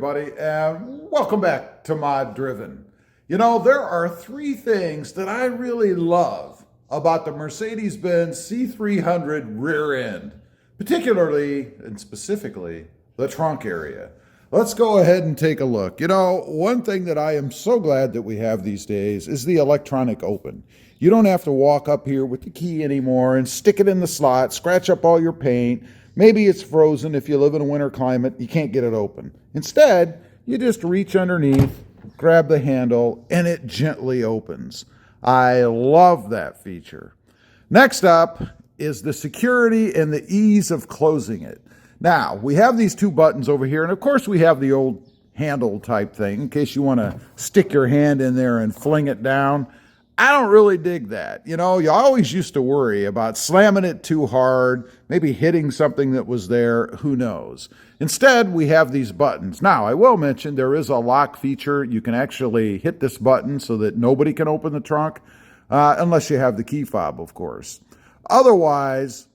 everybody, and welcome back to Mod Driven. You know, there are three things that I really love about the Mercedes-Benz C300 rear end, particularly and specifically the trunk area. Let's go ahead and take a look. You know, one thing that I am so glad that we have these days is the electronic open. You don't have to walk up here with the key anymore and stick it in the slot, scratch up all your paint. Maybe it's frozen if you live in a winter climate, you can't get it open. Instead, you just reach underneath, grab the handle, and it gently opens. I love that feature. Next up is the security and the ease of closing it. Now, we have these two buttons over here, and of course we have the old handle type thing in case you want to stick your hand in there and fling it down. I don't really dig that. You know, you always used to worry about slamming it too hard, maybe hitting something that was there, who knows. Instead, we have these buttons. Now, I will mention there is a lock feature. You can actually hit this button so that nobody can open the trunk, unless you have the key fob, of course. Otherwise,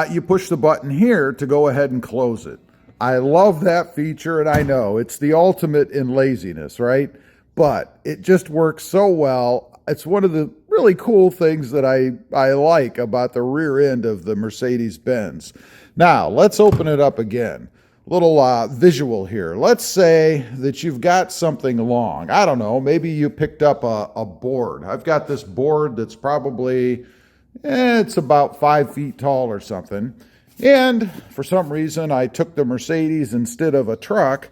you push the button here to go ahead and close it. I love that feature, and I know it's the ultimate in laziness, right? But it just works so well. It's one of the really cool things that I like about the rear end of the Mercedes-Benz. Now, let's open it up again. Little visual here. Let's say that you've got something long. I don't know, maybe you picked up a board. I've got this board that's probably, it's about 5 feet tall or something. And for some reason, I took the Mercedes instead of a truck,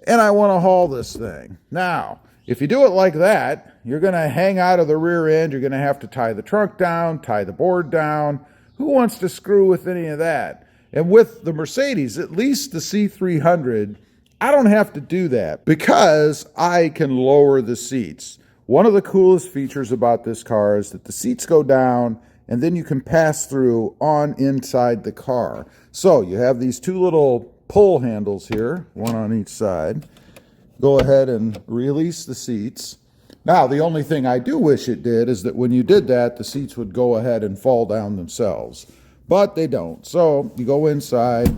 and I want to haul this thing. Now, if you do it like that, you're going to hang out of the rear end. You're going to have to tie the trunk down, tie the board down. Who wants to screw with any of that? And with the Mercedes, at least the C300, I don't have to do that because I can lower the seats. One of the coolest features about this car is that the seats go down and then you can pass through on inside the car. So you have these two little pull handles here, one on each side. Go ahead and release the seats. Now, the only thing I do wish it did is that when you did that, the seats would go ahead and fall down themselves. But they don't. So you go inside,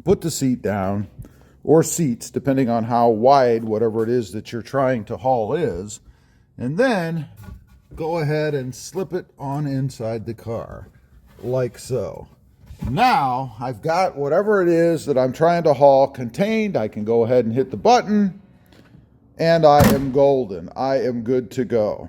put the seat down, or seats, depending on how wide whatever it is that you're trying to haul is, and then go ahead and slip it on inside the car, like so. Now, I've got whatever it is that I'm trying to haul contained. I can go ahead and hit the button, and I am golden. I am good to go.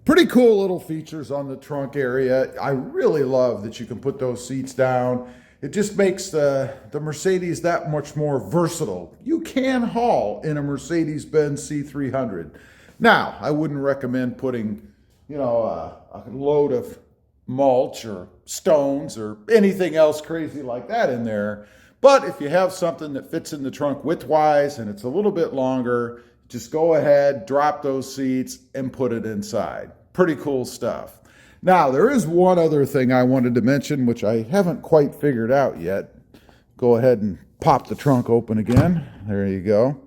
Pretty cool little features on the trunk area. I really love that you can put those seats down. It just makes the Mercedes that much more versatile. You can haul in a Mercedes-Benz C300. Now, I wouldn't recommend putting, you know, a load of mulch or stones or anything else crazy like that in there. But if you have something that fits in the trunk width-wise and it's a little bit longer, just go ahead, drop those seats, and put it inside. Pretty cool stuff. Now, there is one other thing I wanted to mention, which I haven't quite figured out yet. Go ahead and pop the trunk open again. There you go.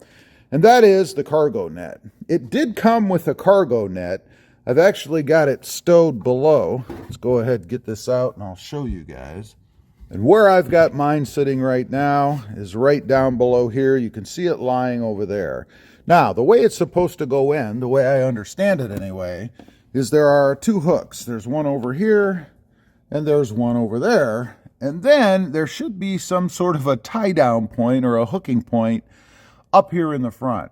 And that is the cargo net. It did come with a cargo net. I've actually got it stowed below. Let's go ahead and get this out and I'll show you guys. And where I've got mine sitting right now is right down below here. You can see it lying over there. Now, the way it's supposed to go in, the way I understand it anyway, is there are two hooks. There's one over here and there's one over there. And then there should be some sort of a tie-down point or a hooking point up here in the front.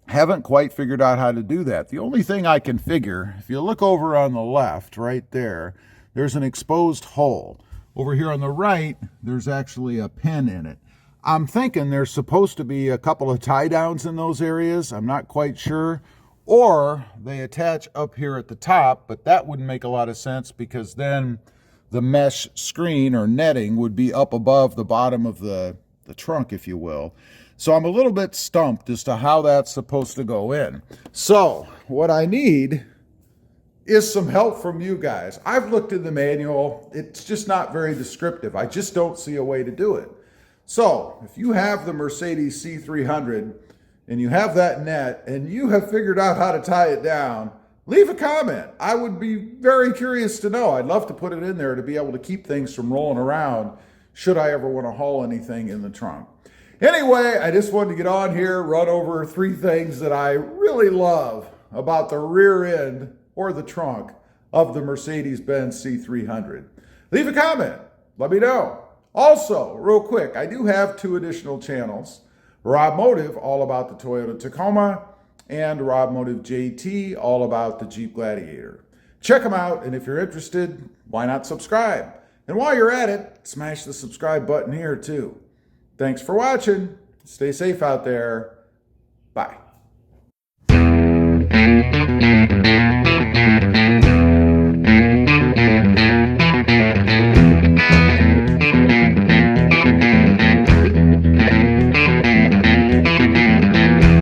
Haven't quite figured out how to do that. The only thing I can figure, if you look over on the left, right there, there's an exposed hole. Over here on the right, there's actually a pin in it. I'm thinking there's supposed to be a couple of tie downs in those areas. I'm not quite sure. Or they attach up here at the top, but that wouldn't make a lot of sense because then the mesh screen or netting would be up above the bottom of the trunk, if you will. So I'm a little bit stumped as to how that's supposed to go in. So what I need is some help from you guys. I've looked in the manual. It's just not very descriptive. I just don't see a way to do it. So if you have the Mercedes C300 and you have that net and you have figured out how to tie it down, leave a comment. I would be very curious to know. I'd love to put it in there to be able to keep things from rolling around should I ever want to haul anything in the trunk. Anyway, I just wanted to get on here, run over 3 things that I really love about the rear end or the trunk of the Mercedes-Benz C300. Leave a comment. Let me know. Also, real quick, I do have 2 additional channels. Rob Motive, all about the Toyota Tacoma, and Rob Motive JT, all about the Jeep Gladiator. Check them out, and if you're interested, why not subscribe? And while you're at it, smash the subscribe button here too. Thanks for watching. Stay safe out there. Bye.